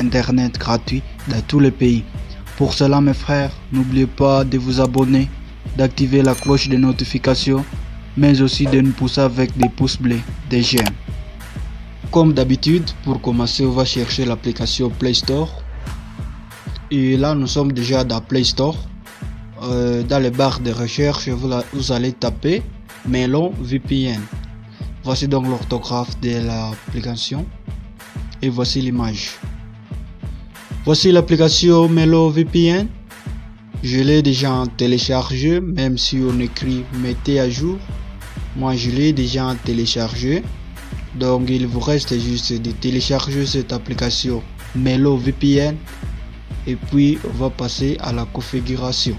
internet gratuit dans tous les pays. Pour cela mes frères, n'oubliez pas de vous abonner, d'activer la cloche de notification, mais aussi de nous pousser avec des pouces bleus, des j'aime. Comme d'habitude, pour commencer, on va chercher l'application Play Store. Et là, nous sommes déjà dans Play Store. Dans les barres de recherche, vous allez taper Melon VPN. Voici donc l'orthographe de l'application. Et voici l'image. Voici l'application Melon VPN. Je l'ai déjà téléchargé, même si on écrit mettez à jour. Moi, je l'ai déjà téléchargé. Donc, il vous reste juste de télécharger cette application Melon VPN. Et puis, on va passer à la configuration.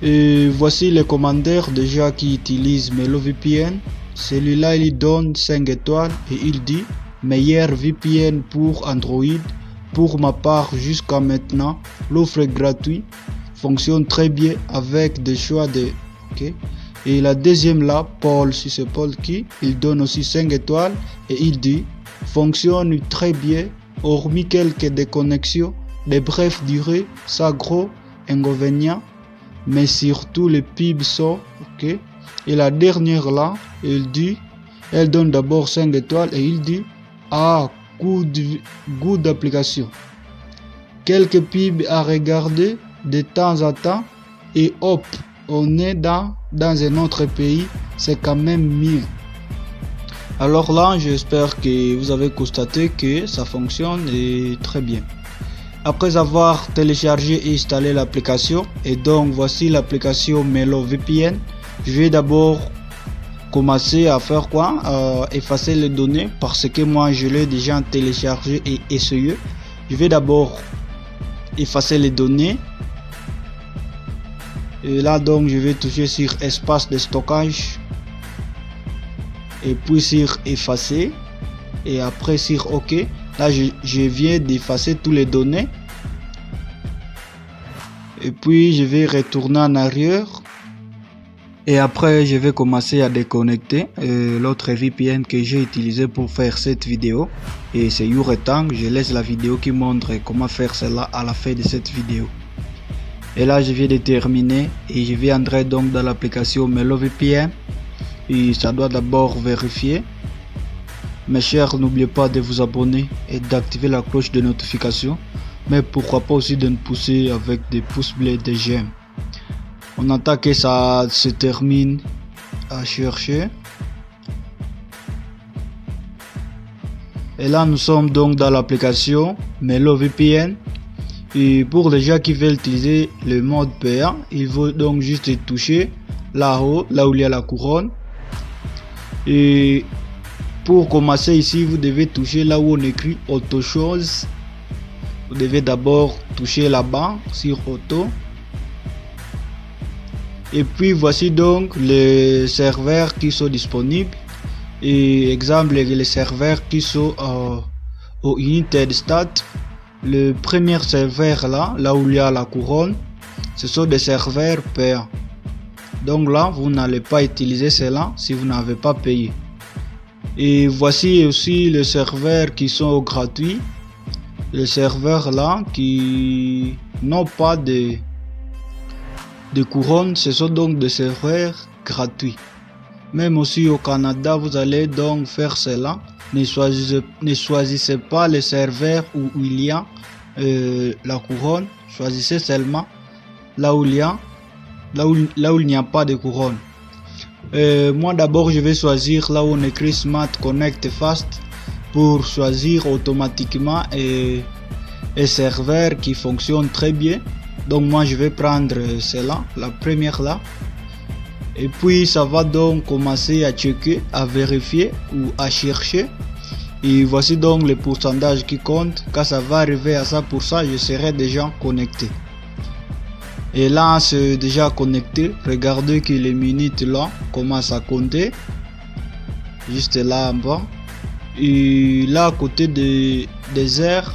Et voici les commentaires déjà qui utilisent Melon VPN. Celui-là, il donne 5 étoiles et il dit meilleur VPN pour Android. Pour ma part, jusqu'à maintenant, l'offre est gratuite, fonctionne très bien avec des choix de... Okay. Et la deuxième là, Paul, si c'est Paul qui, il donne aussi 5 étoiles et il dit fonctionne très bien, hormis quelques déconnexions, de brèves durées, ça gros inconvénients, mais surtout les pubs sont ok. Et la dernière là, elle donne d'abord 5 étoiles et il dit ah, goût d'application. Quelques pubs à regarder de temps en temps et hop, on est dans un autre pays, c'est quand même mieux. Alors là, j'espère que vous avez constaté que ça fonctionne et très bien. Après avoir téléchargé et installé l'application, et donc voici l'application Melon VPN, je vais d'abord commencer à faire quoi, effacer les données parce que moi je l'ai déjà téléchargé et essayé. Je vais d'abord effacer les données et là donc je vais toucher sur espace de stockage et puis sur effacer et après sur OK. Là je viens d'effacer toutes les données et puis je vais retourner en arrière. Et après, je vais commencer à déconnecter l'autre VPN que j'ai utilisé pour faire cette vidéo. Et c'est YourTang. Je laisse la vidéo qui montre comment faire cela à la fin de cette vidéo. Et là, je viens de terminer. Et je vais entrer donc dans l'application Melon VPN. Et ça doit d'abord vérifier. Mes chers, n'oubliez pas de vous abonner et d'activer la cloche de notification. Mais pourquoi pas aussi de nous pousser avec des pouces bleus et des j'aime. On attend que ça se termine à chercher. Et là, nous sommes donc dans l'application Melon VPN. Et pour les gens qui veulent utiliser le mode payant, il faut donc juste toucher là-haut, là où il y a la couronne. Et pour commencer ici, vous devez toucher là où on écrit auto chose. Vous devez d'abord toucher là-bas sur auto. Et puis voici donc les serveurs qui sont disponibles. Et exemple, les serveurs qui sont au United States. Le premier serveur là où il y a la couronne, ce sont des serveurs payants. Donc là, vous n'allez pas utiliser cela si vous n'avez pas payé. Et voici aussi les serveurs qui sont gratuits. Les serveurs là qui n'ont pas de couronne, ce sont donc des serveurs gratuits. Même aussi au Canada, vous allez donc faire cela. Ne choisissez pas les serveurs où il y a la couronne. Choisissez seulement là où il n'y a pas de couronne. Moi d'abord, je vais choisir là où on écrit Smart Connect Fast pour choisir automatiquement un serveur qui fonctionne très bien. Donc moi je vais prendre celle-là, la première là. Et puis ça va donc commencer à checker, à vérifier ou à chercher. Et voici donc le pourcentage qui compte. Quand ça va arriver à ça, pour ça, je serai déjà connecté. Et là c'est déjà connecté. Regardez que les minutes là commencent à compter. Juste là en bas. Et là à côté des heures,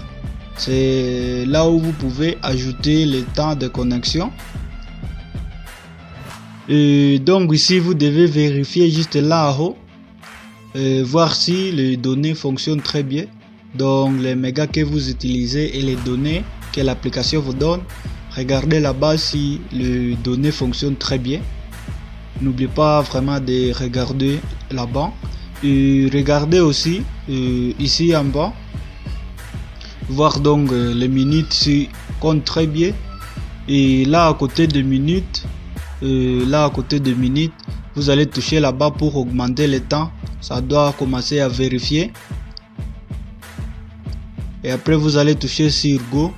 c'est là où vous pouvez ajouter le temps de connexion. Et donc ici vous devez vérifier juste là-haut, voir si les données fonctionnent très bien. Donc les mégas que vous utilisez et les données que l'application vous donne, regardez là-bas si les données fonctionnent très bien. N'oubliez pas vraiment de regarder là-bas. Et regardez aussi ici en bas, voir donc les minutes si comptent très bien. Et là à côté de minutes, vous allez toucher là-bas pour augmenter le temps. Ça doit commencer à vérifier. Et après vous allez toucher sur Go.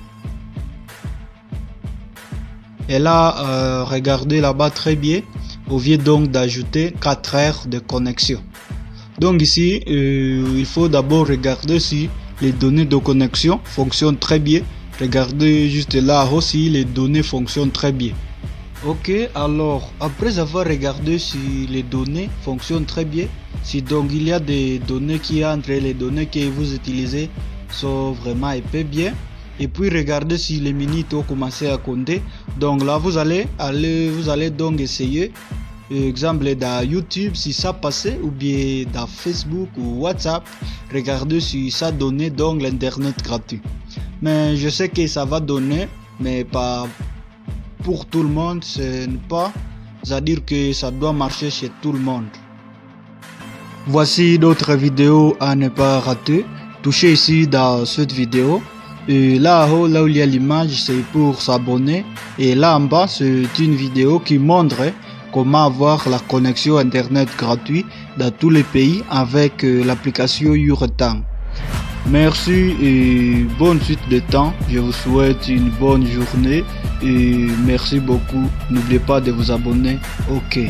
Et là, regardez là-bas très bien. Au lieu donc d'ajouter 4 heures de connexion. Donc ici, il faut d'abord regarder si les données de connexion fonctionnent très bien. Regardez juste là aussi, les données fonctionnent très bien. Ok, alors après avoir regardé si les données fonctionnent très bien, si donc il y a des données qui entrent et les données que vous utilisez sont vraiment épais bien, et puis regardez si les minutes ont commencé à compter. Donc là vous allez donc essayer, exemple dans YouTube si ça passait, ou bien dans Facebook ou WhatsApp, regardez si ça donnait donc l'internet gratuit. Mais je sais que ça va donner, mais pas pour tout le monde. Ce n'est pas à dire que ça doit marcher chez tout le monde. Voici d'autres vidéos à ne pas rater. Touchez ici dans cette vidéo. Et là-haut, là où il y a l'image, c'est pour s'abonner. Et là en bas, c'est une vidéo qui montre comment avoir la connexion internet gratuite dans tous les pays avec l'application YourTime. Merci et bonne suite de temps. Je vous souhaite une bonne journée et merci beaucoup. N'oubliez pas de vous abonner. Ok.